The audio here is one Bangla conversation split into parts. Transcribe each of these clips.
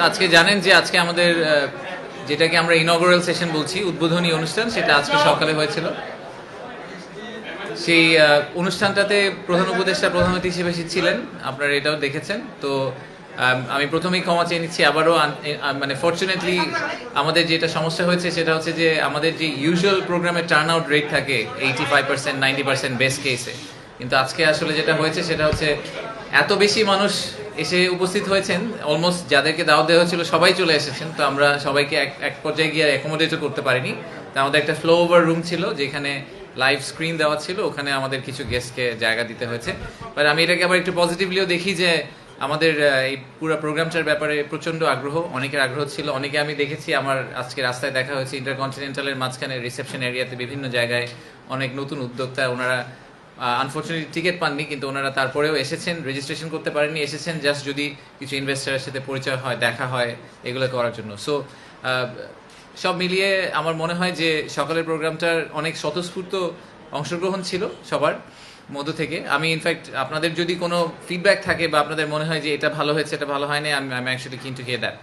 আজকে জানেন যে আজকে আমাদের যেটাকে আমরা ইনঅগারাল সেশন বলছি, উদ্বোধনী অনুষ্ঠান, সেটা আজকে সকালে হয়েছিল। সেই অনুষ্ঠানটাতে প্রধান উপদেষ্টা প্রধান অতিথি হিসেবে ছিলেন, আপনারা এটাও দেখেছেন। তো আমি প্রথমেই ক্ষমা চেয়ে নিচ্ছি আবারও, মানে ফরচুনেটলি আমাদের যেটা সমস্যা হয়েছে সেটা হচ্ছে যে আমাদের যে ইউজুয়াল প্রোগ্রামের টার্ন আউট রেট থাকে 85%, 90% বেস্ট কেসে, কিন্তু আজকে আসলে যেটা হয়েছে সেটা হচ্ছে এত বেশি মানুষ এসে উপস্থিত হয়েছেন, অলমোস্ট যাদেরকে দাওয়াত দেওয়া হয়েছিল সবাই চলে এসেছেন। তো আমরা সবাইকে এক পর্যায়ে গিয়ে অ্যাকোমোডেটও করতে পারিনি। তো আমাদের একটা ফ্লো ওভার রুম ছিল যেখানে লাইভ স্ক্রিন দেওয়া ছিল, ওখানে আমাদের কিছু গেস্টকে জায়গা দিতে হয়েছে। বাট আমি এটাকে আবার একটু পজিটিভলিও দেখি যে আমাদের এই পুরো প্রোগ্রামটার ব্যাপারে প্রচন্ড আগ্রহ, অনেকের আগ্রহ ছিল। অনেকে আমি দেখেছি, আমার আজকে রাস্তায় দেখা হয়েছে ইন্টারকন্টিনেন্টালের মাঝখানে রিসেপশন এরিয়াতে বিভিন্ন জায়গায় অনেক নতুন উদ্যোক্তা, ওনারা আনফর্চুনেটলি টিকিট পাননি, কিন্তু ওনারা তারপরেও এসেছেন, রেজিস্ট্রেশন করতে পারেননি, এসেছেন জাস্ট যদি কিছু ইনভেস্টারের সাথে পরিচয় হয়, দেখা হয়, এগুলো করার জন্য। সো সব মিলিয়ে আমার মনে হয় যে সকালের প্রোগ্রামটার অনেক স্বতঃস্ফূর্ত অংশগ্রহণ ছিল সবার মধ্য থেকে। আমি ইনফ্যাক্ট আপনাদের যদি কোনো ফিডব্যাক থাকে বা আপনাদের মনে হয় যে এটা ভালো হয়েছে, এটা ভালো হয়নি, আমি অ্যাকচুয়ালি কিন টু হিয়ার দ্যাট।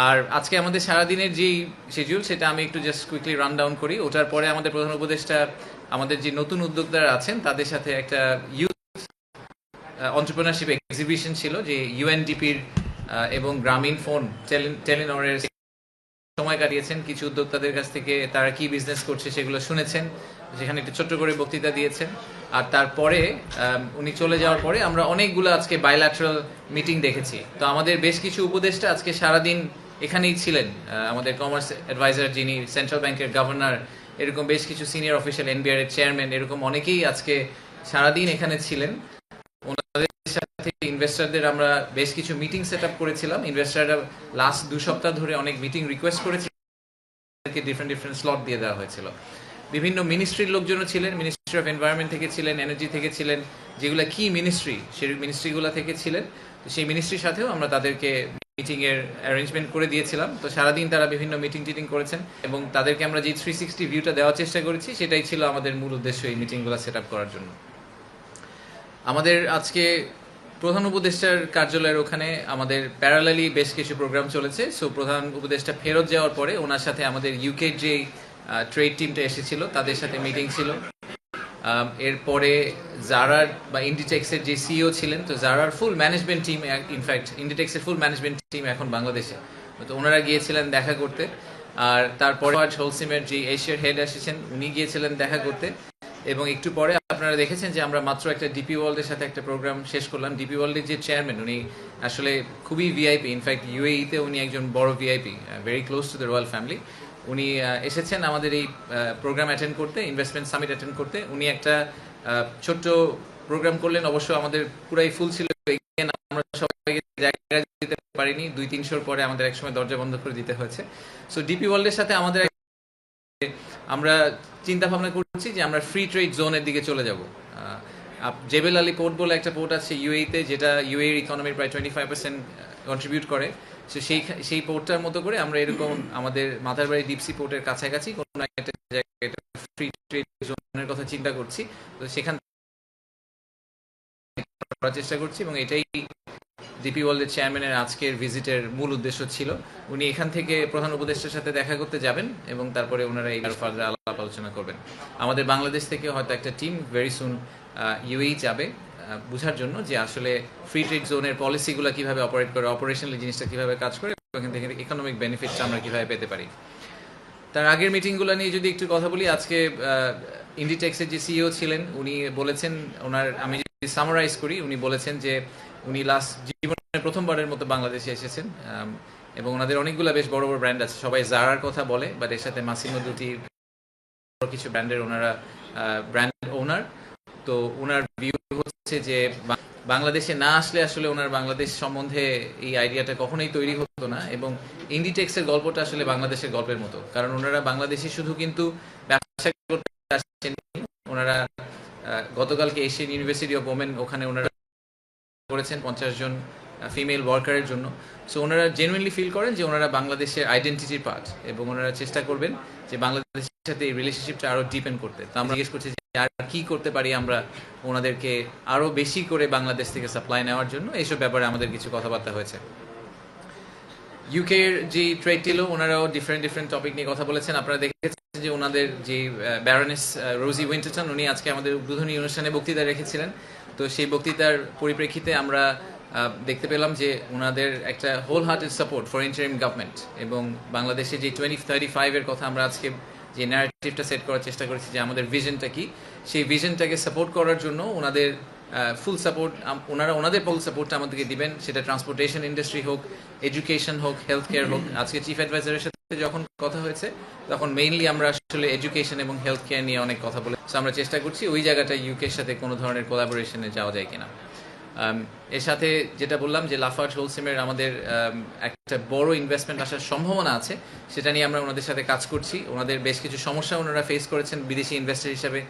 আর আজকে আমাদের সারাদিনের যেই শিডিউল সেটা আমি একটু জাস্ট কুইকলি রান ডাউন করি। ওটার পরে আমাদের প্রধান উপদেষ্টা আমাদের যে নতুন উদ্যোক্তারা আছেন তাদের সাথে একটা ইউথ অন্টারপ্রেনারশিপ এক্সিবিশন ছিল, যে ইউএনডিপির এবং গ্রামীণ ফোন টেলিনরের সময় কাটিয়েছেন। কিছু উদ্যোক্তাদের কাছ থেকে তারা কি বিজনেস করছে সেগুলো শুনেছেন, সেখানে একটু ছোট্ট করে বক্তৃতা দিয়েছেন। আর তারপরে উনি চলে যাওয়ার পরে আমরা অনেকগুলো আজকে বাইল্যাটারাল মিটিং দেখেছি। তো আমাদের বেশ কিছু উপদেষ্টা আজকে সারাদিন এখানেই ছিলেন। আমাদের কমার্স অ্যাডভাইজার, যিনি সেন্ট্রাল ব্যাংকের গভর্নর, এরকম বেশ কিছু সিনিয়র অফিসিয়াল, এনবিআর এর চেয়ারম্যান, এরকম অনেকেই আজকে সারাদিন এখানে ছিলেন। ওনাদের সাথে ইনভেস্টরদের আমরা বেশ কিছু মিটিং সেট আপ করেছিলাম। ইনভেস্টররা লাস্ট 2 সপ্তাহ ধরে অনেক মিটিং রিকোয়েস্ট করেছিল, ডিফারেন্ট স্লট দিয়ে দেওয়া হয়েছিল। বিভিন্ন মিনিস্ট্রির লোকজনও ছিলেন, মিনিস্ট্রি অফ এনভায়রনমেন্ট থেকে ছিলেন, এনার্জি থেকে ছিলেন, যেগুলো কি মিনিস্ট্রি সেই মিনিস্ট্রিগুলো থেকে ছিলেন। সেই মিনিস্ট্রির সাথেও আমরা তাদেরকে মিটিং এর অ্যারেঞ্জমেন্ট করে দিয়েছিলাম। তো সারাদিন তারা বিভিন্ন মিটিং টিটিং করেছেন এবং তাদেরকে আমরা যে 360 ভিউটা দেওয়ার চেষ্টা করেছি, সেটাই ছিল আমাদের মূল উদ্দেশ্য এই মিটিংগুলো সেট আপ করার জন্য। আমাদের আজকে প্রধান উপদেষ্টার কার্যালয়ের ওখানে আমাদের প্যারালালি বেশ কিছু প্রোগ্রাম চলেছে। সো প্রধান উপদেষ্টা ফেরত যাওয়ার পরে ওনার সাথে আমাদের ইউকে যে ট্রেড টিমটা এসেছিল তাদের সাথে মিটিং ছিল। এরপরে জারার বা ইন্ডিটেক্সের যে সিইও ছিলেন, তো জারার ফুল ম্যানেজমেন্ট টিম, ইনফ্যাক্ট ইন্ডিটেক্সের ফুল ম্যানেজমেন্ট টিম এখন বাংলাদেশে, তো ওনারা গিয়েছিলেন দেখা করতে। আর তারপরে হোলসিমের যে এশিয়ার হেড এসেছেন, উনি গিয়েছিলেন দেখা করতে। এবং একটু পরে আপনারা দেখেছেন যে আমরা মাত্র একটা ডিপি ওয়ার্ল্ডের সাথে একটা প্রোগ্রাম শেষ করলাম। ডিপি ওয়ার্ল্ডের যে চেয়ারম্যান, উনি আসলে খুবই ভিআইপি, ইনফ্যাক্ট ইউএইতে উনি একজন বড় VIP, very close to the royal family. উনি এসেছেন আমাদের এই প্রোগ্রাম অ্যাটেন্ড করতে, ইনভেস্টমেন্ট সামিট অ্যাটেন্ড করতে। উনি একটা ছোট্ট প্রোগ্রাম করলেন, অবশ্য আমাদের পুরাই ফুল ছিল, আমরা সবাই জায়গা দিতে পারিনি, 200-300 পরে আমাদের একসময় দরজা বন্ধ করে দিতে হয়েছে। সো ডিপি ওয়ার্ল্ডের সাথে আমাদের আমরা চিন্তা ভাবনা করছি যে আমরা ফ্রি ট্রেড জোনের দিকে চলে যাব। জেবেল আলী পোর্ট বলে একটা পোর্ট আছে ইউএইতে, যেটা ইউএইর ইকোনমির প্রায় 25% কন্ট্রিবিউট করে। সো সেই পোর্টটার মতো করে আমরা এরকম আমাদের মাথারবাড়ি ডিপসি পোর্টের কাছাকাছি কোনো একটা জায়গায় ফ্রি ট্রেড জোনের কথা চিন্তা করছি। তো সেখান করার চেষ্টা করছি এবং এটাই ডিপি ওয়ার্ল্ডের চেয়ারম্যানের আজকের ভিজিটের মূল উদ্দেশ্য ছিল। উনি এখান থেকে প্রধান উপদেষ্টার সাথে দেখা করতে যাবেন এবং তারপরে ওনারা এই ফার্দার আলাপ আলোচনা করবেন। আমাদের বাংলাদেশ থেকে হয়তো একটা টিম ভেরি সুন ইউএই যাবে বোঝার জন্য যে আসলে ফ্রি ট্রেড জোনের পলিসিগুলো কিভাবে অপারেট করে, অপারেশনালি জিনিসটা কিভাবে কাজ করে, এখান থেকে ইকোনমিক বেনিফিটটা আমরা কিভাবে পেতে পারি। তার আগের মিটিংগুলো নিয়ে যদি একটু কথা বলি, আজকে ইন্ডিটেক্সের যে সিইও ছিলেন উনি বলেছেন, ওনার আমি যদি সামারাইজ করি, উনি বলেছেন যে উনি লাস্ট জীবনে প্রথমবারের মতো বাংলাদেশে এসেছেন এবং ওনাদের অনেকগুলো বেশ বড় বড় ব্র্যান্ড আছে। সবাই জারার কথা বলে, বাট এর সাথে মাসিমো দুটি কিছু ব্র্যান্ডের ওনারা ব্র্যান্ড ওনার। তো ওনার ভিউ হচ্ছে যে বাংলাদেশে না আসলে আসলে ওনার বাংলাদেশ সম্বন্ধে এই আইডিয়াটা কখনোই তৈরি হতো না। এবং ইন্ডিটেক্সের গল্পটা আসলে বাংলাদেশের গল্পের মতো, কারণ ওনারা বাংলাদেশে শুধু কিন্তু ব্যবসা করতে আসেন, ওনারা গতকালকে এশিয়ান ইউনিভার্সিটি অফ ওমেন, ওখানে ওনারা করেছেন 50 জন ফিমেল ওয়ার্কারের জন্য। সো ওনারা জেনুইনলি ফিল করেন যে ওনারা বাংলাদেশের আইডেন্টিটির পার্ট এবং ওনারা চেষ্টা করবেন যে বাংলাদেশের সাথে এই রিলেশনশিপটা আরো ডিপেন্ড করতে। তো আমরা জিজ্ঞেস করছি যে আর কি করতে পারি আমরা ওনাদেরকে আরো বেশি করে বাংলাদেশ থেকে সাপ্লাই নেওয়ার জন্য, এইসব ব্যাপারে আমাদের কিছু কথাবার্তা হয়েছে। ইউকের যে ট্রেড টিলো ওনারাও ডিফারেন্ট টপিক নিয়ে কথা বলেছেন। আপনারা দেখেছেন যে ওনাদের যে ব্যারনেস রোজি উইন্টারটন উনি আজকে আমাদের উদ্বোধনী অনুষ্ঠানে বক্তৃতা রেখেছিলেন। তো সেই বক্তৃতার পরিপ্রেক্ষিতে আমরা দেখতে পেলাম যে ওনাদের একটা whole hearted support for interim government, এবং বাংলাদেশে যে 2035-এর কথা আমরা আজকে যে ন্যারেটিভটা সেট করার চেষ্টা করেছি যে আমাদের ভিশনটা কি, সেই ভিশনটাকে সাপোর্ট করার জন্য ওনাদের ফুল সাপোর্ট, ওনাদের ফুল সাপোর্টটা আমাদেরকে দিবেন, সেটা ট্রান্সপোর্টেশন ইন্ডাস্ট্রি হোক, এডুকেশন হোক, হেলথ কেয়ার হোক। আজকে চিফ অ্যাডভাইজারের সাথে যখন কথা হয়েছে তখন মেইনলি আমরা আসলে এডুকেশন এবং হেলথ কেয়ার নিয়ে অনেক কথা বলে, আমরা চেষ্টা করছি ওই জায়গাটা ইউকের সাথে কোনো ধরনের কোলাবোরেশনে যাওয়া যায় কিনা। এর সাথে যেটা বললাম যে লাফার্জ হোলসিমের আমাদের একটা বড় ইনভেস্টমেন্ট আসার সম্ভাবনা আছে, সেটা নিয়ে আমরা ওনাদের সাথে কাজ করছি। ওনাদের বেশ কিছু সমস্যা ওনারা ফেস করেছেন বিদেশি ইনভেস্টর হিসাবে।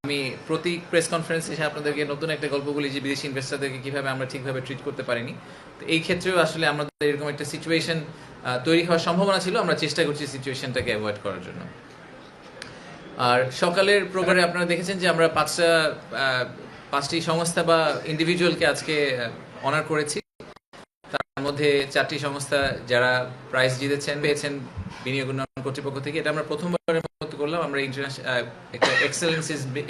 আমি প্রতি প্রেস কনফারেন্স এসে আপনাদেরকে নতুন একটা গল্প বলি যে বিদেশি ইনভেস্টরদেরকে কীভাবে আমরা ঠিকভাবে ট্রিট করতে পারিনি। তো এই ক্ষেত্রেও আসলে আমাদের এরকম একটা সিচুয়েশন তৈরি হওয়ার সম্ভাবনা ছিল, আমরা চেষ্টা করছি সিচুয়েশনটাকে অ্যাভয়েড করার জন্য। আর সকালের প্রোগ্রামে আপনারা দেখেছেন যে আমরা পাঁচটি সংস্থা বা ইন্ডিভিজুয়ালকে আজকে অনার করেছি। তার মধ্যে 4টি সংস্থা যারা প্রাইজ পেয়েছেন বিনিয়োগ উন্নয়ন কর্তৃপক্ষ থেকে। এটা আমরা প্রথমবারের মতো করলাম। আমরা ইন্টারন্যাশনাল একটা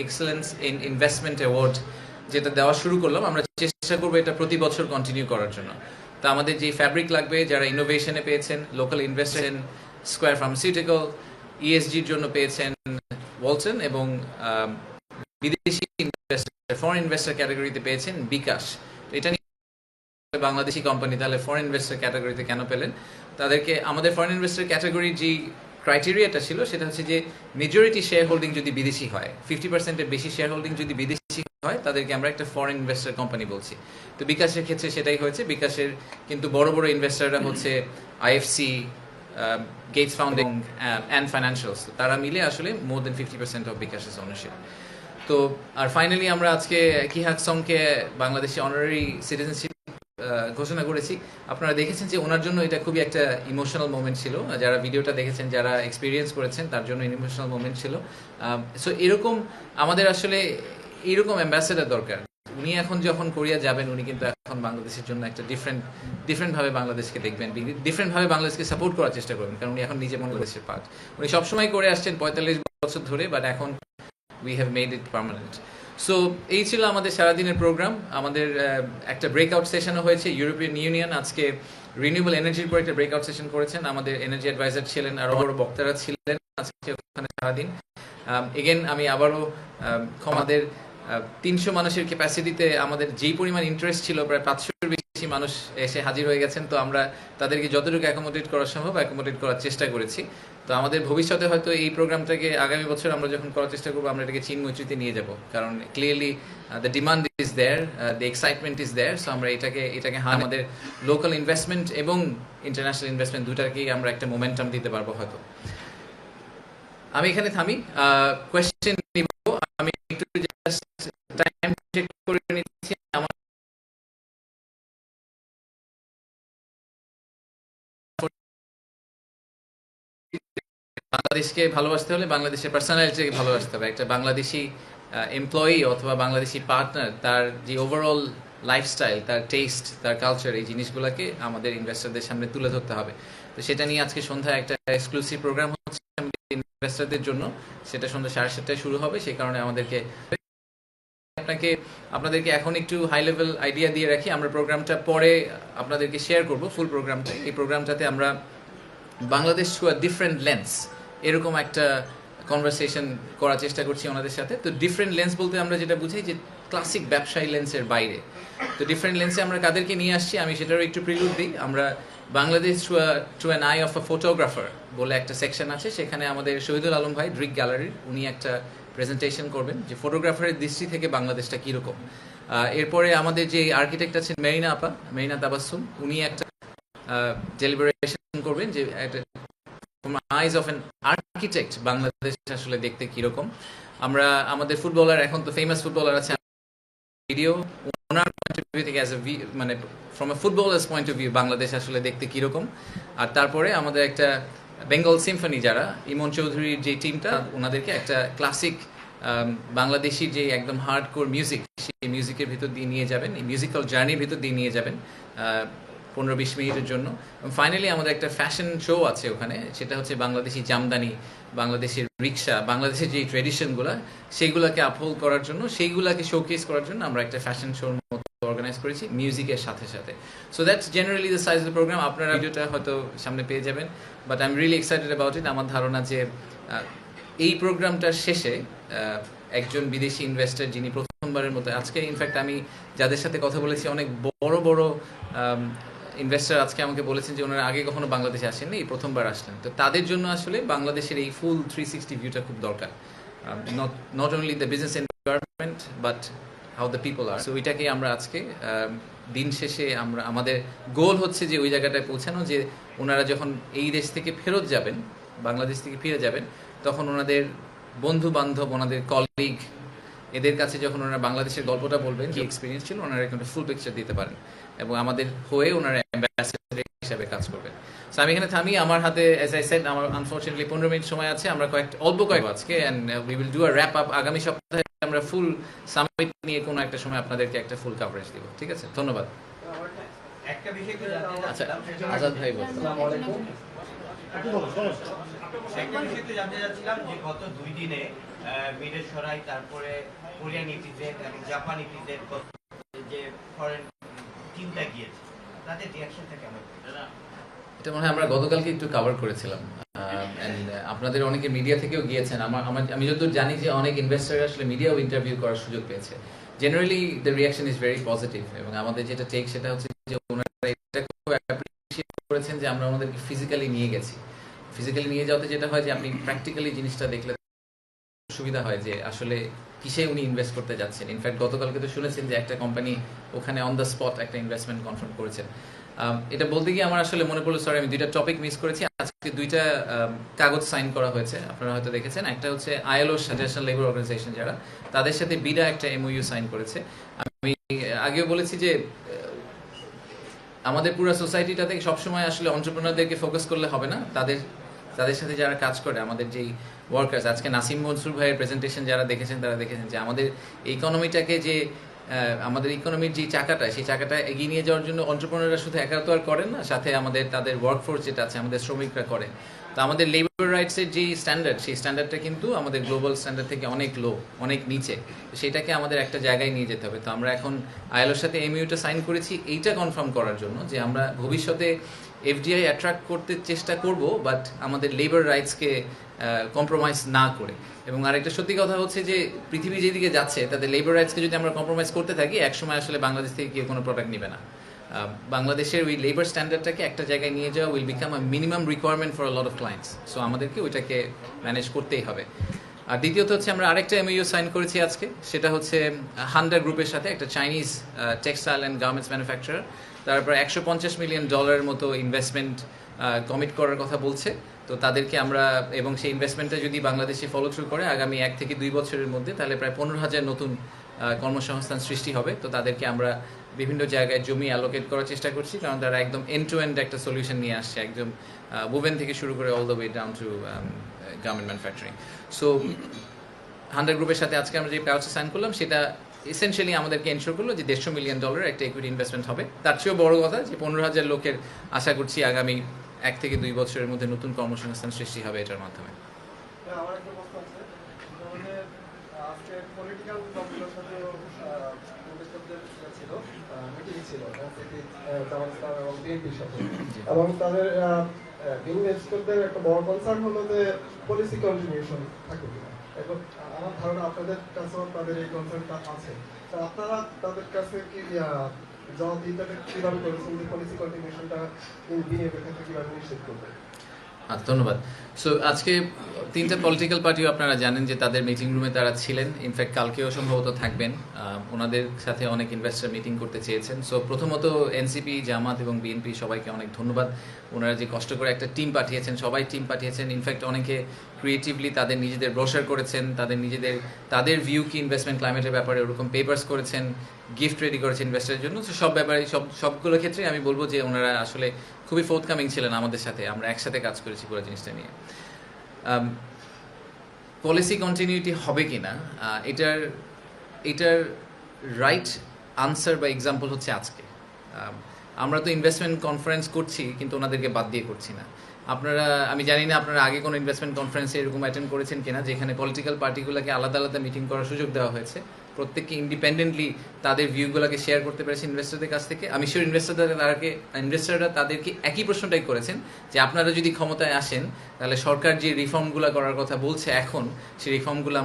এক্সেলেন্স ইন ইনভেস্টমেন্ট অ্যাওয়ার্ড যেটা দেওয়া শুরু করলাম। আমরা চেষ্টা করবো এটা প্রতি বছর কন্টিনিউ করার জন্য। তো আমাদের যে ফ্যাব্রিক লাগবে, যারা ইনোভেশনে পেয়েছেন, লোকাল ইনভেস্টর স্কোয়ার ফার্মাসিউটিক্যাল, ইএসজির জন্য পেয়েছেন ওয়ালটন, এবং বিদেশি ইনভেস্টর ফরেন ইনভেস্টর ক্যাটাগরিতে পেয়েছেন বিকাশ। এটা নিয়ে বাংলাদেশি কোম্পানি তাহলে ফরেন ইনভেস্টর ক্যাটাগরিতে কেন পেলেন? তাদেরকে আমাদের ফরেন ইনভেস্টর ক্যাটাগরির যে ক্রাইটেরিয়াটা ছিল সেটা হচ্ছে যে মেজরিটি শেয়ার হোল্ডিং যদি বিদেশি হয়, 50%-এর বেশি শেয়ার হোল্ডিং যদি বিদেশি হয়, তাদেরকে আমরা একটা ফরেন ইনভেস্টর কোম্পানি বলছি। তো বিকাশের ক্ষেত্রে সেটাই হয়েছে। বিকাশের কিন্তু বড় বড় ইনভেস্টররা হচ্ছে IFC, Gates Foundation and financials, তারা মিলে আসলে মোর দেন 50% অফ বিকাশের ওনারশিপ। তো আর ফাইনালি আমরা আজকে কিহাক সংকে বাংলাদেশি অনারারি সিটিজেনশিপ ঘোষণা করেছি। আপনারা দেখেছেন যে ওনার জন্য এটা খুবই একটা ইমোশনাল মোমেন্ট ছিল। যারা ভিডিওটা দেখেছেন, যারা এক্সপিরিয়েন্স করেছেন, তার জন্য ইমোশনাল মোমেন্ট ছিল। সো এরকম আমাদের আসলে এইরকম অ্যাম্বাসেডার দরকার। উনি এখন যখন কোরিয়া যাবেন, উনি কিন্তু এখন বাংলাদেশের জন্য একটা ডিফারেন্টভাবে বাংলাদেশকে দেখবেন, ডিফারেন্টভাবে বাংলাদেশকে সাপোর্ট করার চেষ্টা করবেন, কারণ উনি এখন নিজে বাংলাদেশের পার্ট। উনি সবসময় করে আসছেন 45 বছর ধরে, বাট এখন we have made it permanent. So এই ছিল আমাদের সারাদিনের প্রোগ্রাম। আমাদের একটা ব্রেকআউট সেশনও হয়েছে। ইউরোপিয়ান ইউনিয়ন আজকে রিনিউয়েবল এনার্জির উপর একটা ব্রেকআউট সেশন করেছেন। আমাদের এনার্জি অ্যাডভাইজার ছিলেন, আরও বড় বক্তারা ছিলেন আজকে ওখানে সারাদিন। এগেন আমি আবারও আমাদের 300 মানুষের ক্যাপাসিটিতে আমাদের যেই পরিমাণ ইন্টারেস্ট ছিল, প্রায় 500-এর বেশি মানুষ এসে হাজির হয়ে গেছেন। তো আমরা তাদেরকে যতটুকু অ্যাকোমোডেট করা সম্ভব অ্যাকোমোডেট করার চেষ্টা করেছি। তো আমাদের ভবিষ্যতে হয়তো এই প্রোগ্রামটাকে আগামী বছর আমরা যখন করার চেষ্টা করবো, আমরা এটাকে চিনমৈত্রীতে নিয়ে যাব, কারণ clearly the demand is there, the excitement is there. So আমরা এটাকে আমাদের লোকাল ইনভেস্টমেন্ট এবং ইন্টারন্যাশনাল ইনভেস্টমেন্ট দুটাকেই আমরা একটা মোমেন্টাম দিতে পারবো হয়তো। আমি এখানে থামি, কোয়েশ্চেন নিব। আমি একটু জাস্ট টাইম চেক করে নিচ্ছি। আমার বাংলাদেশকে ভালোবাসতে হলে বাংলাদেশের পার্সোনালিটিকে ভালোবাসতে হবে। একটা বাংলাদেশি এমপ্লয়ি অথবা বাংলাদেশি পার্টনার, তার যে ওভারঅল লাইফস্টাইল, তার টেস্ট, তার কালচার, এই জিনিসগুলোকে আমাদের ইনভেস্টরদের সামনে তুলে ধরতে হবে। তো সেটা নিয়ে আজকে সন্ধ্যায় একটা এক্সক্লুসিভ প্রোগ্রাম হচ্ছে ইনভেস্টরদের জন্য। সেটা সন্ধ্যা 7:30টায় শুরু হবে। সেই কারণে আপনাদেরকে এখন একটু হাই লেভেল আইডিয়া দিয়ে রাখি। আমরা প্রোগ্রামটা পরে আপনাদেরকে শেয়ার করব, ফুল প্রোগ্রামটা। এই প্রোগ্রামটাতে আমরা Bangladesh through a different lens, এরকম একটা কনভারসেশন করার চেষ্টা করছি ওনাদের সাথে। তো ডিফারেন্ট লেন্স বলতে আমরা যেটা বুঝাই যে ক্লাসিক ব্যবসায়ী লেন্সের বাইরে। তো ডিফারেন্ট লেন্সে আমরা কাদেরকে নিয়ে আসছি আমি সেটারও একটু প্রিলুড দিই। আমরা Bangladesh through an I of a photographer বলে একটা সেকশন আছে, সেখানে আমাদের শহীদুল আলম ভাই, ড্রিক গ্যালারির, উনি একটা প্রেজেন্টেশন করবেন যে ফটোগ্রাফারের দৃষ্টি থেকে বাংলাদেশটা কীরকম। এরপরে আমাদের যে আর্কিটেক্ট আছেন মেরিনা তাবাসসুম, উনি একটা ডেলিবারেশন করবেন যে একটা আইজ অফ অ্যান আর্কিটেক্ট বাংলাদেশ আসলে দেখতে কিরকম। আমরা আমাদের ফুটবলার, এখন তো ফেমাস ফুটবলার আছে, video owner point of view থেকে মানে from a footballers point of view Bangladesh আসলে দেখতে কিরকম। আর তারপরে আমাদের একটা বেঙ্গল সিম্ফনি, যারা ইমন চৌধুরীর যে টিমটা, ওনাদেরকে একটা ক্লাসিক বাংলাদেশি যে একদম হার্ড কোর মিউজিক, সেই মিউজিকের ভিতর দিয়ে নিয়ে যাবেন, এই মিউজিক্যাল জার্নির ভিতর দিয়ে নিয়ে যাবেন। 15-20 মিনিটের জন্য। ফাইনালি আমাদের একটা ফ্যাশন শো আছে ওখানে, সেটা হচ্ছে বাংলাদেশি জামদানি, বাংলাদেশের রিক্সা, বাংলাদেশের যে ট্রেডিশনগুলো সেইগুলোকে আপহোল্ড করার জন্য, সেইগুলোকে শোকেস করার জন্য আমরা একটা ফ্যাশন শোর মতো অর্গানাইজ করেছি মিউজিকের সাথে সাথে। So that's generally the size of the program. আপনারা ভিডিওটা হয়তো সামনে পেয়ে যাবেন, but I am really excited about it. আমার ধারণা যে এই প্রোগ্রামটার শেষে একজন বিদেশি ইনভেস্টর যিনি প্রথমবারের মতো, আজকে ইনফ্যাক্ট আমি যাদের সাথে কথা বলেছি অনেক বড় বড় ইনভেস্টর আজকে আমাকে বলেছেন যে ওনারা আগে কখনো বাংলাদেশে আসেননি, এই প্রথমবার আসলেন। তো তাদের জন্য আসলে বাংলাদেশের এই ফুল 360 ভিউটা খুব দরকার, not only the business environment but how the people are. So ওইটাকে আমরা আজকে দিন শেষে আমরা আমাদের গোল হচ্ছে যে ওই জায়গাটায় পৌঁছানো, যে ওনারা যখন এই দেশ থেকে ফেরত যাবেন, বাংলাদেশ থেকে ফিরে যাবেন, তখন ওনাদের বন্ধু বান্ধব, ওনাদের কলিগ, এদের কাছে যখন ওনারা বাংলাদেশের গল্পটা বলবেন, কি এক্সপিরিয়েন্স ছিল, ওনারা একটা ফুল পিকচার দিতে পারেন এবং আমাদের হয়ে ওনারা অ্যাম্বাসেডর হিসাবে কাজ করবেন। সো আমি এখানে থামি, আমার হাতে অ্যাজ আই সেড আমার আনফরচুনেটলি 15 মিনিট সময় আছে। আমরা অল্প কয়েক আজকে and we will do a wrap up. আগামী সপ্তাহে আমরা ফুল সামিট নিয়ে কোনো একটা সময় আপনাদেরকে একটা ফুল কভারেজ দিব। ঠিক আছে, ধন্যবাদ। একটা বিষয় কি আচ্ছা, আজাদ ভাই বলুন। আসসালামু আলাইকুম। একটা বিষয় তো জানতে চাচ্ছিলাম যে গত 2 দিনে মিডল সরাই, তারপরে কোরিয়ান ইপিজেড এবং জাপান ইপিজেড যে ফরেন টিমটা গিয়েছে, তাদের রিঅ্যাকশনটা কেমন? এটা মনে হয় আমরা গতকালকে একটু কভার করেছিলাম, আপনাদের অনেকে মিডিয়া থেকেও গিয়েছেন। আমি যতদূর জানি যে অনেক ইনভেস্টর আসলে মিডিয়াও ইন্টারভিউ করার সুযোগ পেয়েছে। Generally the reaction is very positive এবং আমাদের যেটা টেক সেটা হচ্ছে যে ওনারা এটা খুব অ্যাপ্রিশিয়েট করেছেন যে আমরা আমাদেরকে ফিজিক্যালি নিয়ে গেছি। ফিজিক্যালি নিয়ে যাওয়াতে যেটা হয় যে আপনি প্র্যাকটিক্যালি জিনিসটা দেখলে সুবিধা হয় যে আসলে কিসে উনি ইনভেস্ট করতে যাচ্ছেন। ইনফ্যাক্ট গতকালকে তো শুনেছেন যে একটা কোম্পানি ওখানে অন দ্য স্পট একটা ইনভেস্টমেন্ট কনফার্ম করেছেন। এটা বলতে গিয়ে আমার আসলে মনে পড়লো, সরি আমি 2টা টপিক মিস করেছি। আজকে 2টা কাগজ সাইন করা হয়েছে, আপনারা হয়তো দেখেছেন। একটা হচ্ছে আইএলও, ইন্টারন্যাশনাল লেবার অর্গানাইজেশন, যারা তাদের সাথে বিডা একটা এমওইউ সাইন করেছে। আমি আগেও বলেছি যে আমাদের পুরো সোসাইটিটাতে সবসময় আসলে এন্টারপ্রেনারদেরকে ফোকাস করলে হবে না, তাদের সাথে যারা কাজ করে, আমাদের যেই ওয়ার্কার্স। আজকে নাসিম মনসুর ভাইয়ের প্রেজেন্টেশন যারা দেখেছেন তারা দেখেছেন যে আমাদের ইকোনমিটাকে, যে আমাদের ইকোনমির যে চাকাটা, সেই চাকাটা এগিয়ে নিয়ে যাওয়ার জন্য এন্টারপ্রেনাররা শুধু একা তো আর করেন না, সাথে তাদের ওয়ার্কফোর্স যেটা আছে, আমাদের শ্রমিকরা করে। তো আমাদের লেবার রাইটসের যে স্ট্যান্ডার্ড, সেই স্ট্যান্ডার্ডটা কিন্তু আমাদের গ্লোবাল স্ট্যান্ডার্ড থেকে অনেক লো, অনেক নিচে। তো সেটাকে আমাদের একটা জায়গায় নিয়ে যেতে হবে। তো আমরা এখন আইএলওর সাথে এমইউটা সাইন করেছি এইটা কনফার্ম করার জন্য যে আমরা ভবিষ্যতে এফডিআই অ্যাট্রাক্ট করতে চেষ্টা করব, বাট আমাদের লেবার রাইটসকে কম্প্রোমাইজ না করে। এবং আরেকটা সত্যি কথা হচ্ছে যে পৃথিবী যেদিকে যাচ্ছে, তাদের লেবার রাইটসকে যদি আমরা কম্প্রোমাইজ করতে থাকি, একসময় আসলে বাংলাদেশ থেকে কেউ কোনো প্রোডাক্ট নেবে না। বাংলাদেশের ওই লেবার স্ট্যান্ডার্ডটাকে একটা জায়গায় নিয়ে যাওয়া will become a minimum requirement for a lot of clients. So আমাদেরকে ওইটাকে ম্যানেজ করতেই হবে। আর দ্বিতীয়ত হচ্ছে আমরা আরেকটা এমইউ সাইন করেছি আজকে, সেটা হচ্ছে হান্ডা গ্রুপের সাথে, একটা Chinese textile and garments manufacturer. তারপর $150 মিলিয়ন মতো ইনভেস্টমেন্ট কমিট করার কথা বলছে। তো তাদেরকে আমরা, এবং সেই ইনভেস্টমেন্টটা যদি বাংলাদেশে ফলো থ্রু করে আগামী 1 থেকে 2 বছরের মধ্যে, তাহলে প্রায় 15,000 নতুন কর্মসংস্থান সৃষ্টি হবে। তো তাদেরকে আমরা বিভিন্ন জায়গায় জমি অ্যালোকেট করার চেষ্টা করছি, কারণ তারা একদম এন্ড টু এন্ড একটা সলিউশন নিয়ে আসছে, একদম ওভেন থেকে শুরু করে all the way down to garment manufacturing. So hundred গ্রুপের সাথে আজকে আমরা যে কাগজটা সাইন করলাম, সেটা এসেনশিয়ালি আমাদেরকে এনশিওর করলো যে $150 মিলিয়ন একটা ইকুইটি ইনভেস্টমেন্ট হবে। তার চেয়েও বড় কথা যে 15,000 লোকের আশা করছি আগামী 1 থেকে 2 বছরের মধ্যে নতুন কর্মসংস্থান সৃষ্টি হবে এটার মাধ্যমে। আমার একটা প্রশ্ন আছে, আমাদের আজকে পলিটিক্যাল দলগুলোর সাথে ছিল মিটিং ছিল জামাত ইসলাম এবং বিএনপির সাথে, এবং তাদের ইনভেস্টরদের একটা বড় কনসার্ন হলো যে পলিসি কন্টিনিউশন থাকবে কিনা। এখন আমার ধারণা আপনাদের কাছেও তাদের এই কনসার্নটা আছে। তো আপনারা তাদের কাছে কি জবাবদিহিতাটা কিভাবে করেছেন যে পলিসি কন্টিনিউশনটা বিনিয়োগের ক্ষেত্রে কিভাবে নিশ্চিত করবেন? ধন্যবাদ। সো আজকে 3টা পলিটিক্যাল পার্টিও আপনারা জানেন যে তাদের মিটিং রুমে তারা ছিলেন। ইনফ্যাক্ট কালকেও সম্ভবত থাকবেন। ওনাদের সাথে অনেক ইনভেস্টর মিটিং করতে চেয়েছেন। সো প্রথমত এনসিপি, জামাত এবং বিএনপি সবাইকে অনেক ধন্যবাদ। ওনারা যে কষ্ট করে একটা টিম পাঠিয়েছেন, সবাই টিম পাঠিয়েছেন। ইনফ্যাক্ট অনেকে ক্রিয়েটিভলি তাদের নিজেদের ব্রোশার করেছেন, তাদের ভিউ কি ইনভেস্টমেন্ট ক্লাইমেটের ব্যাপারে ওরকম পেপার্স করেছেন, গিফট রেডি করেছেন ইনভেস্টরের জন্য। তো সব ব্যাপারে সবগুলো ক্ষেত্রে আমি বলবো যে ওনারা আসলে খুবই ফোর্থকামিং ছিলেন আমাদের সাথে। আমরা একসাথে কাজ করেছি পুরো জিনিসটা নিয়ে। পলিসি কন্টিনিউটি হবে কি না, এটার রাইট আনসার বা এক্সাম্পল হচ্ছে আজকে। আমরা তো ইনভেস্টমেন্ট কনফারেন্স করছি কিন্তু ওনাদেরকে বাদ দিয়ে করছি না। আপনারা, আমি জানি না আপনারা আগে কোনো ইনভেস্টমেন্ট কনফারেন্সে এরকম অ্যাটেন্ড করেছেন কিনা যেখানে পলিটিক্যাল পার্টিগুলোকে আলাদা আলাদা মিটিং করার সুযোগ দেওয়া হয়েছে, প্রত্যেককে ইন্ডিপেন্ডেন্টলি তাদের ভিউগুলোকে শেয়ার করতে পেরেছে ইনভেস্টরদের কাছ থেকে। আমি শিওর ইনভেস্টররা তাদেরকে একই প্রশ্নটাই করেছেন যে আপনারা যদি ক্ষমতায় আসেন তাহলে সরকার যে রিফর্মগুলো করার কথা বলছে এখন, সেই রিফর্মগুলো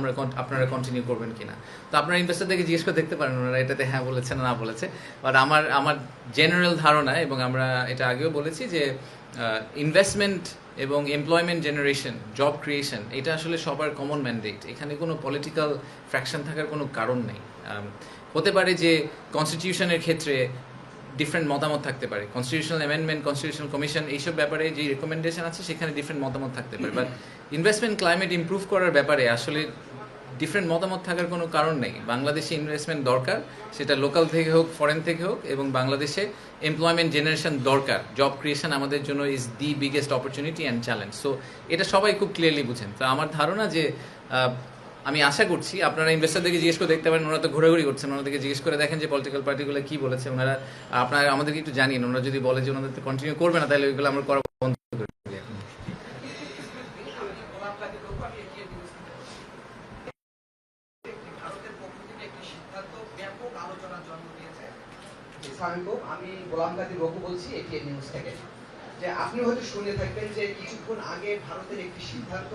আপনারা কন্টিনিউ করবেন কিনা। তো আপনারা ইনভেস্টরদেরকে জিজ্ঞেস করে দেখতে পারেন ওনারা এটাতে হ্যাঁ বলেছে না বলেছে। বাট আমার জেনারেল ধারণা, এবং আমরা এটা আগেও বলেছি, যে ইনভেস্টমেন্ট এবং এমপ্লয়মেন্ট জেনারেশন, জব ক্রিয়েশন, এটা আসলে সবার কমন ম্যান্ডেট। এখানে কোনো পলিটিক্যাল ফ্র্যাকশন থাকার কোনো কারণ নেই। হতে পারে যে কনস্টিটিউশনের ক্ষেত্রে ডিফারেন্ট মতামত থাকতে পারে, কনস্টিটিউশনাল অ্যামেন্ডমেন্ট, কনস্টিটিউশনাল কমিশন, এইসব ব্যাপারে যে রেকমেন্ডেশন আছে সেখানে ডিফারেন্ট মতামত থাকতে পারে। বাট ইনভেস্টমেন্ট ক্লাইমেট ইমপ্রুভ করার ব্যাপারে আসলে ডিফারেন্ট মতামত থাকার কোনো কারণ নেই। বাংলাদেশে ইনভেস্টমেন্ট দরকার, সেটা লোকাল থেকে হোক, ফরেন থেকে হোক, এবং বাংলাদেশে এমপ্লয়মেন্ট জেনারেশন দরকার। জব ক্রিয়েশন আমাদের জন্য is the biggest opportunity and challenge. So এটা সবাই খুব ক্লিয়ারলি বুঝেন। তো আমার ধারণা যে আমি আশা করছি আপনারা ইনভেস্টরদেরকে জিজ্ঞেস করে দেখতে পারেন, ওনারা তো ঘোরাঘুরি করছেন, ওনাদেরকে জিজ্ঞেস করে দেখেন যে পলিটিক্যাল পার্টিগুলো কী বলেছে। ওনারা আপনারা আমাদেরকে একটু জানিয়ে, ওনারা যদি বলে যে ওনাদের কন্টিনিউ করবে না তাহলে ওইগুলো আমরা করা বন্ধ করে দিই এখন। আমি গোলাম কাদের রঘু বলছি এটিএন নিউজ থেকে। যে আপনি হয়তো শুনে থাকবেন যে কিছুক্ষণ আগে ভারতের একটি সিদ্ধান্ত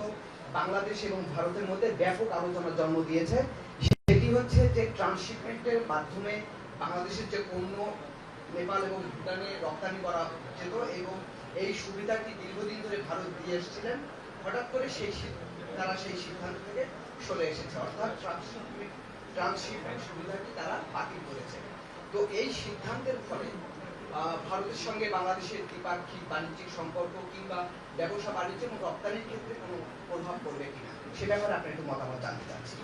বাংলাদেশ এবং ভারতের মধ্যে ব্যাপক আলোচনার জন্ম দিয়েছে। সেটি হচ্ছে যে ট্রান্সশিপমেন্টের মাধ্যমে বাংলাদেশের যে পণ্য নেপাল এবং ভুটানে রপ্তানি করা যেত, এবং এই সুবিধাটি দীর্ঘদিন ধরে ভারত দিয়ে এসেছিলেন। হঠাৎ করে তারা সেই সিদ্ধান্ত থেকে সরে এসেছে, অর্থাৎ ট্রান্সশিপমেন্ট সুবিধাটি তারা বাতিল করেছে। তো এই সিদ্ধান্তের ফলে ভারতের সঙ্গে বাংলাদেশের দ্বিপাক্ষিক বাণিজ্যিক সম্পর্ক কিংবা ব্যবসা বাণিজ্য এবং রপ্তানির ক্ষেত্রে কোনো প্রভাব পড়বে কিনা, সে ব্যাপারে আপনি একটু মতামত জানতে চাচ্ছি।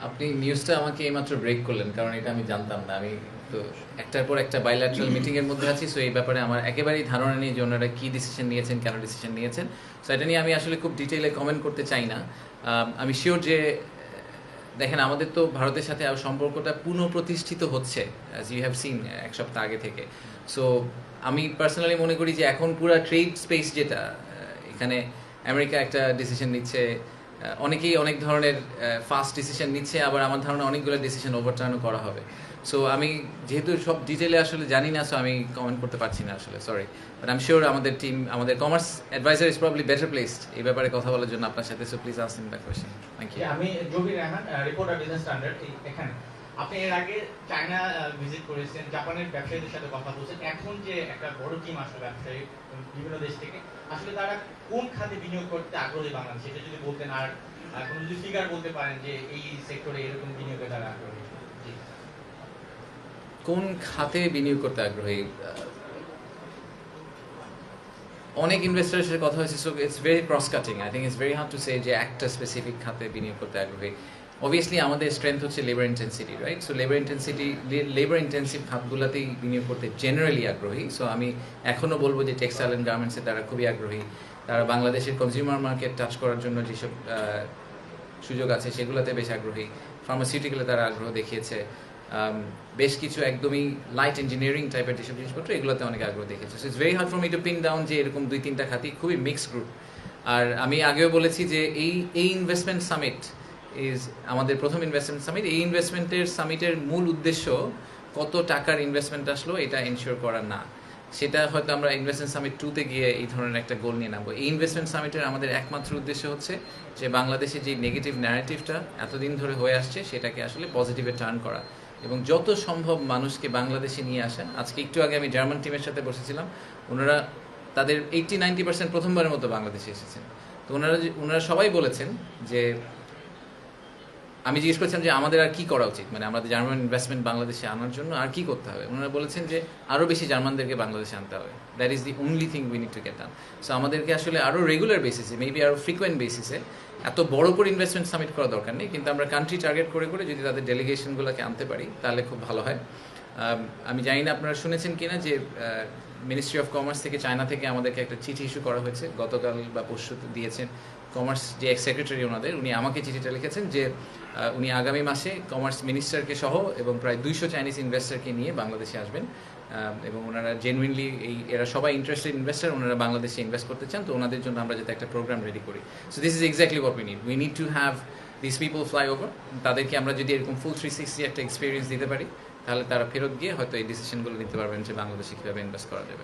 আপনি নিউজটা আমাকে এইমাত্র ব্রেক করলেন, কারণ এটা আমি জানতাম না। আমি তো একটার পর একটা বাইল্যাটারাল মিটিংয়ের মধ্যে আছি, সো এই ব্যাপারে আমার একেবারেই ধারণা নেই যে ওনারা কী ডিসিশন নিয়েছেন, কেন ডিসিশন নিয়েছেন। সো এটা নিয়ে আমি আসলে খুব ডিটেইলে কমেন্ট করতে চাই না। আমি শিওর যে দেখেন, আমাদের তো ভারতের সাথে সম্পর্কটা পুনঃপ্রতিষ্ঠিত হচ্ছে, অ্যাজ ইউ হ্যাভ সিন এক সপ্তাহ আগে থেকে। সো আমি পার্সোনালি মনে করি যে এখন পুরো ট্রেড স্পেস যেটা, এখানে আমেরিকা একটা ডিসিশন নিচ্ছে, অনেকেই অনেক ধরনের ফাস্ট ডিসিশন নিচ্ছে, আবার আমার ধারণা অনেকগুলো ডিসিশন ওভারটার্নও করা হবে। সো আমি যেহেতু সব ডিটেলে আসলে জানি না, সো আমি কমেন্ট করতে পারছি না আসলে, sorry. But I am sure আমাদের টিম, আমাদের commerce adviser is probably better placed এই ব্যাপারে কথা বলার জন্য আপনার সাথে। So please ask him that question. Thank you. আমি Jabir Rehan, reporter Business Standard এখানে। আপনি এর আগে চায়না ভিজিট করেছেন, জাপানের ব্যবসায়ীদের সাথে কথা বলছেন। এখন যে একটা বড় টিম আসলে ব্যবসায়ী বিভিন্ন দেশ থেকে, আসলে তারা কোন খাতে বিনিয়োগ করতে আগ্রহী বাংলাদেশ, সেটা যদি বলতেন, আর কোনো যদি ফিগার বলতে পারেন যে এই সেক্টরে এরকম বিনিয়োগে তারা আগ্রহী। কোন খাতে বিনিয়োগ করতে আগ্রহী? অনেক ইনভেস্টারের সাথে কথা হয়েছে, so it's very cross cutting. I think it's very hard to say যে একটা স্পেসিফিক খাতে বিনিয়োগ করতে আগ্রহী। অবভিয়াসলি আমাদের স্ট্রেংথ হচ্ছে labour intensity, right? So labour intensive খাতগুলোতেই বিনিয়োগ করতে জেনারেলি আগ্রহী। সো আমি এখনও বলবো যে টেক্সটাইল অ্যান্ড গার্মেন্টসে তারা খুবই আগ্রহী। তারা বাংলাদেশের কনজিউমার মার্কেট টাচ করার জন্য যেসব সুযোগ আছে সেগুলোতে বেশ আগ্রহী। ফার্মাসিউটিক্যালে তারা আগ্রহ দেখিয়েছে। বেশ কিছু একদমই লাইট ইঞ্জিনিয়ারিং টাইপের যেসব জিনিসপত্র, এগুলোতে অনেক আগ্রহ দেখেছে। So it's very hard for me two pin down যে এরকম 2-3টা খাতি, খুবই মিক্সড গ্রুপ। আর আমি আগেও বলেছি যে এই ইনভেস্টমেন্ট সামিট ইজ আমাদের প্রথম ইনভেস্টমেন্ট সামিট। এই ইনভেস্টমেন্টের সামিটের মূল উদ্দেশ্য কত টাকার ইনভেস্টমেন্ট আসলো এটা এনশিওর করা না। সেটা হয়তো আমরা ইনভেস্টমেন্ট সামিট 2-তে গিয়ে এই ধরনের একটা গোল নিয়ে নামবো। এই ইনভেস্টমেন্ট সামিটের আমাদের একমাত্র উদ্দেশ্য হচ্ছে যে বাংলাদেশে যে নেগেটিভ ন্যারেটিভটা এতদিন ধরে হয়ে আসছে সেটাকে আসলে পজিটিভে টার্ন করা এবং যত সম্ভব মানুষকে বাংলাদেশে নিয়ে আসা। আজকে একটু আগে আমি জার্মান টিমের সাথে বসেছিলাম, ওনারা তাদের 80-90% প্রথমবারের মতো বাংলাদেশে এসেছেন। তো ওনারা সবাই বলেছেন যে, আমি জিজ্ঞেস করছিলাম যে আমাদের আর কি করা উচিত, মানে আমাদের জার্মান ইনভেস্টমেন্ট বাংলাদেশে আনার জন্য আর কি করতে হবে। ওনারা বলেছেন যে আরও বেশি জার্মানদেরকে বাংলাদেশে আনতে হবে। That is the only thing we need to get done. So আমাদেরকে আসলে আরও রেগুলার বেসিসে, মেবি আরও ফ্রিকোয়েন্ট বেসিসে, এত বড় করে ইনভেস্টমেন্ট সামিট করা দরকার নেই, কিন্তু আমরা কান্ট্রি টার্গেট করে করে যদি তাদের ডেলিগেশনগুলোকে আনতে পারি তাহলে খুব ভালো হয়। আমি জানি না আপনারা শুনেছেন কিনা যে মিনিস্ট্রি অফ কমার্স থেকে চায়না থেকে আমাদেরকে একটা চিঠি ইস্যু করা হয়েছে, গতকাল বা পরশু দিয়েছেন। কমার্স যে এক্স সেক্রেটারি ওনাদের, উনি আমাকে চিঠিটা লিখেছেন যে উনি আগামী মাসে কমার্স মিনিস্টারকে সহ এবং প্রায় 200 চাইনিজ ইনভেস্টারকে নিয়ে বাংলাদেশে আসবেন এবং ওনারা জেনুইনলি এরা সবাই ইন্টারেস্টেড ইনভেস্টার, ওনারা বাংলাদেশে ইনভেস্ট করতে চান, তো ওনাদের জন্য আমরা যাতে একটা প্রোগ্রাম রেডি করি। So this is exactly what we need to have this people fly over. তাদেরকে আমরা যদি এরকম ফুল 360 একটা এক্সপিরিয়েন্স দিতে পারি, তাহলে তারা ফেরত গিয়ে হয়তো এই ডিসিশনগুলো নিতে পারবেন যে বাংলাদেশে কীভাবে ইনভেস্ট করা যাবে।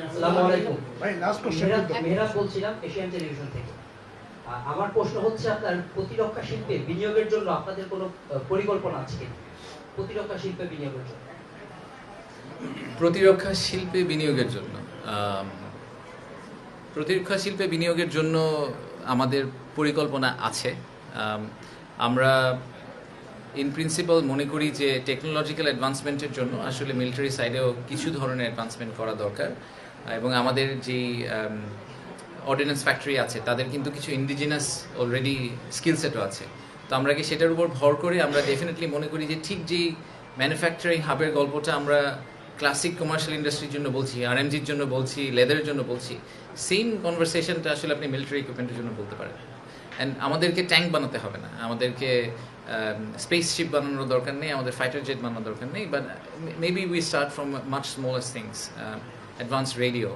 আসসালামু আলাইকুম ভাই লাস্ট কোশ্চেন মেহরাব বলছিলাম এশিয়ান টেলিভিশন থেকে। আমার প্রশ্ন হচ্ছে, আপনার প্রতিরক্ষা শিল্পে বিনিয়োগের জন্য আপনাদের কোনো পরিকল্পনা আছে কি? প্রতিরক্ষা শিল্পে বিনিয়োগের জন্য প্রতিরক্ষা শিল্পে বিনিয়োগের জন্য প্রতিরক্ষা শিল্পে বিনিয়োগের জন্য আমাদের পরিকল্পনা আছে। আমরা ইন প্রিন্সিপাল মনে করি যে টেকনোলজিক্যাল অ্যাডভান্সমেন্টের জন্য আসলে মিলিটারি সাইডেও কিছু ধরনের অ্যাডভান্সমেন্ট করা দরকার, এবং আমাদের যে অর্ডিন্যান্স ফ্যাক্টরি আছে তাদের কিন্তু কিছু ইন্ডিজিনাস অলরেডি স্কিল সেটও আছে। তো আমরা কি সেটার উপর ভর করে আমরা ডেফিনেটলি মনে করি যে ঠিক যেই ম্যানুফ্যাকচারিং হাবের গল্পটা আমরা ক্লাসিক কমার্শিয়াল ইন্ডাস্ট্রির জন্য বলছি, আরএমজির জন্য বলছি, লেদারের জন্য বলছি, সেম কনভারসেশনটা আসলে আপনি মিলিটারি ইকুইপমেন্টের জন্য বলতে পারেন। অ্যান্ড আমাদেরকে ট্যাঙ্ক বানাতে হবে না, আমাদেরকে স্পেসশিপ বানানোর দরকার নেই, আমাদের ফাইটার জেট বানানোর দরকার নেই, but maybe we start from much smaller things, advance radio,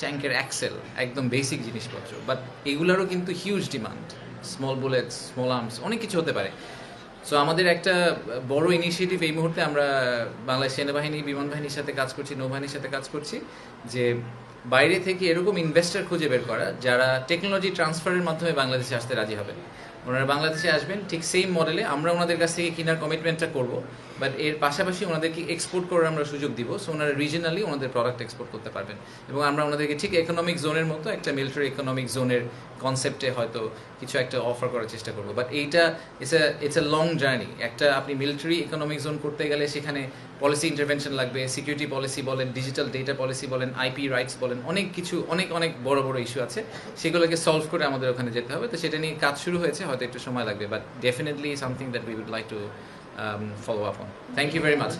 ট্যাঙ্কের অ্যাক্সেল, একদম বেসিক জিনিসপত্র, বাট এগুলোরও কিন্তু huge demand, small bullets, small arms, অনেক কিছু হতে পারে। সো আমাদের একটা বড় ইনিশিয়েটিভ এই মুহূর্তে আমরা বাংলাদেশ সেনাবাহিনী, বিমান বাহিনীর সাথে কাজ করছি, নৌবাহিনীর সাথে কাজ করছি, যে বাইরে থেকে এরকম ইনভেস্টর খুঁজে বের করা যারা টেকনোলজি ট্রান্সফারের মাধ্যমে বাংলাদেশে আসতে রাজি হবেন। ওনারা বাংলাদেশে আসবেন ঠিক সেম মডেলে, আমরা ওনাদের কাছ থেকে কেনার কমিটমেন্টটা করব, বাট এর পাশাপাশি ওনাদেরকে এক্সপোর্ট করার আমরা সুযোগ দিব। সো ওনারা রিজনালি ওনাদের প্রোডাক্ট এক্সপোর্ট করতে পারবেন, এবং আমরা ওনাদেরকে ঠিক ইকোনমিক জোনের মতো একটা মিলিটারি ইকোনমিক জোনের কনসেপ্টে হয়তো কিছু একটা অফার করার চেষ্টা করবো। বাট এইটা ইটস এ লং জার্নি। একটা আপনি মিলিটারি ইকোনমিক জোন করতে গেলে সেখানে পলিসি ইন্টারভেনশন লাগবে, সিকিউরিটি পলিসি বলেন, ডিজিটাল ডেটা পলিসি বলেন, আইপি রাইটস বলেন, অনেক কিছু অনেক বড় বড় ইস্যু আছে, সেগুলোকে সলভ করে আমাদের ওখানে যেতে হবে। তো সেটা নিয়ে কাজ শুরু হয়েছে, হয়তো একটু সময় লাগবে, but definitely something that we would like to follow up on. Thank you very much.